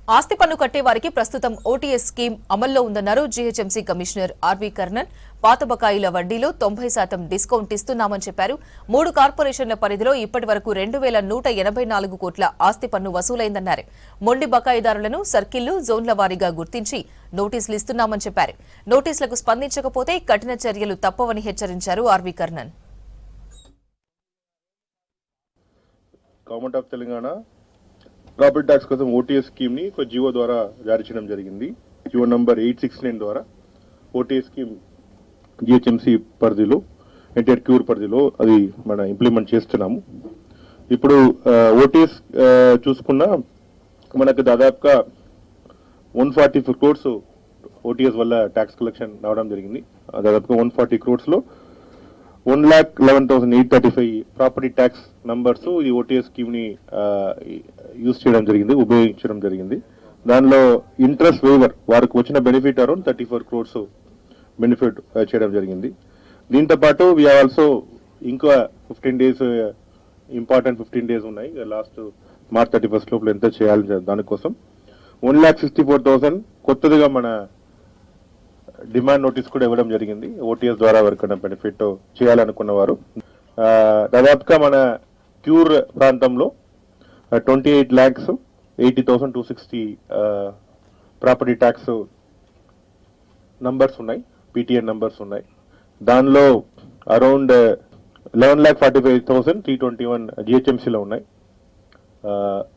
ఆస్తి పన్ను కట్టే వారికి ప్రస్తుతం ఓటీఎస్ స్కీమ్ అమల్లో ఉందన్నారు జీహెచ్ఎంసీ కమిషనర్ ఆర్వీ కర్ణన్. పాత బకాయిల వడ్డీలో 90% డిస్కౌంట్ ఇస్తున్నామని చెప్పారు. 3 కార్పొరేషన్ల పరిధిలో ఇప్పటి వరకు 2184 కోట్ల ఆస్తి పన్ను వసూలైందన్నారు. మొండి బకాయిదారులను సర్కిళ్లు, జోన్ల వారీగా గుర్తించి నోటీసులు ఇస్తున్నామని చెప్పారు. నోటీసులకు స్పందించకపోతే కఠిన చర్యలు తప్పవని హెచ్చరించారు R V Karnan. Government of Telangana property tax కోసం ఓటీఎస్ స్కీమ్ ని ఒక జీవో ద్వారా జారీ చేయడం జరిగింది. జీవో నంబర్ 869 ద్వారా ఓటీఎస్ స్కీమ్ జిహెచ్ఎంసీ పరిధిలో, ఎన్టీఆర్ క్యూర్ పరిధిలో అది మనం ఇంప్లిమెంట్ చేస్తున్నాము. ఇప్పుడు ఓటీఎస్ చూసుకున్నా మనకు దాదాపుగా 144 crores ఓటీఎస్ వల్ల ట్యాక్స్ కలెక్షన్ రావడం జరిగింది. దాదాపుగా 140 crores లో 1,11,835 ప్రాపర్టీ ట్యాక్స్ నంబర్స్ ఈ ఓటీఎస్ స్కీమ్ ని యూజ్ చేయడం జరిగింది, ఉపయోగించడం జరిగింది. దానిలో ఇంట్రెస్ట్ వేవర్ వారికి వచ్చిన బెనిఫిట్ అరౌండ్ 34 crores బెనిఫిట్ చేయడం జరిగింది. దీంతో పాటు వి ఆల్సో ఇంకా 15 days ఇంపార్టెంట్ 15 days ఉన్నాయి. లాస్ట్ మార్చ్ 31st లోపల ఎంత చేయాలి దానికోసం 1,64,000 కొత్తదిగా మన డిమాండ్ నోటీస్ కూడా ఇవ్వడం జరిగింది. ఓటీఎస్ ద్వారా ఎవరికైనా బెనిఫిట్ చేయాలనుకున్న వారు దాదాపుగా మన క్యూర్ ప్రాంతంలో 28,80,260 ప్రాపర్టీ ట్యాక్స్ నంబర్స్ ఉన్నాయి, పీటీఎన్ నంబర్స్ ఉన్నాయి. దానిలో అరౌండ్ 11,45,321 జిహెచ్ఎంసీలో ఉన్నాయి.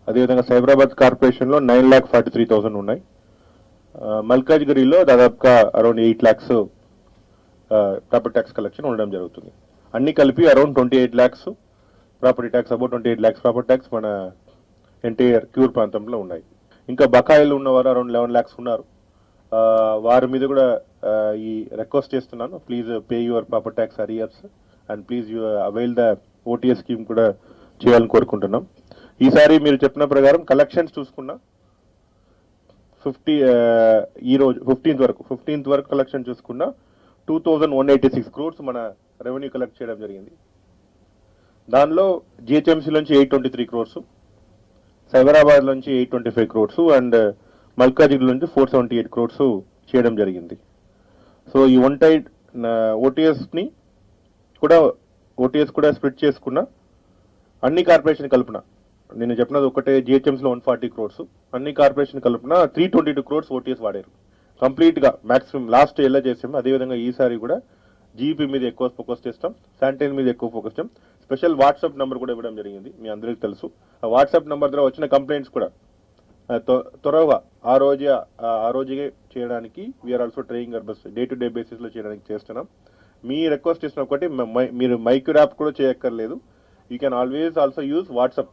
అదేవిధంగా సైబరాబాద్ కార్పొరేషన్ లో 9,43,000 ఉన్నాయి. మల్కాజ్గిరిలో దాదాపుగా around 8 lakhs property tax collection ఉండడం జరుగుతుంది. అన్ని కలిపి around 28 lakhs property tax, about 28 lakhs property tax మన ఎన్టీఆర్ క్యూర్ ప్రాంతంలో ఉన్నాయి. ఇంకా బకాయిలు ఉన్నవారు అరౌండ్ 11 lakhs ఉన్నారు. వారి మీద కూడా ఈ రిక్వెస్ట్ చేస్తున్నాను, please pay your property tax arrears and please you avail the OTS scheme కూడా చేయాలని కోరుకుంటున్నాం. ఈసారి మీరు చెప్పిన ప్రకారం కలెక్షన్స్ చూసుకున్నా ఈ రోజు 15th వరకు కలెక్షన్ చూసుకున్న 2,186 crores మన రెవెన్యూ కలెక్ట్ చేయడం జరిగింది. దానిలో జిహెచ్ఎంసీ నుంచి 823 crores, సైబరాబాద్ నుంచి 825 crores అండ్ మల్కాజిగిరి నుంచి 478 crores చేయడం జరిగింది. సో ఈ వన్ టైడ్ ఓటీఎస్ కూడా స్ప్లిట్ చేసుకున్న అన్ని కార్పొరేషన్ కలుపున, నేను చెప్పినది ఒకటే జిహెచ్ఎంసీలో 140 crores, అన్ని కార్పొరేషన్ కలుపున 322 crores ఓటీఎస్ వాడారు కంప్లీట్ గా. మాక్సిమం లాస్ట్ ఎలా చేసాము అదేవిధంగా ఈసారి కూడా జీపీ మీద ఎక్కువ ఫోకస్ చేస్తాం, శానిటైన్ మీద ఎక్కువ ఫోకస్ చేస్తాం. స్పెషల్ వాట్సాప్ నంబర్ కూడా ఇవ్వడం జరిగింది, మీ అందరికీ తెలుసు. ఆ వాట్సాప్ నంబర్ ద్వారా వచ్చిన కంప్లైంట్స్ కూడా త్వరగా ఆ రోజుగే చేయడానికి we are also trying our best, day to day basis లో చేయడానికి చేస్తున్నాం. మీ రిక్వెస్ట్ చేసిన ఒకటి, మీరు మైక్రో యాప్ కూడా చేయక్కర్లేదు. You can always also use WhatsApp.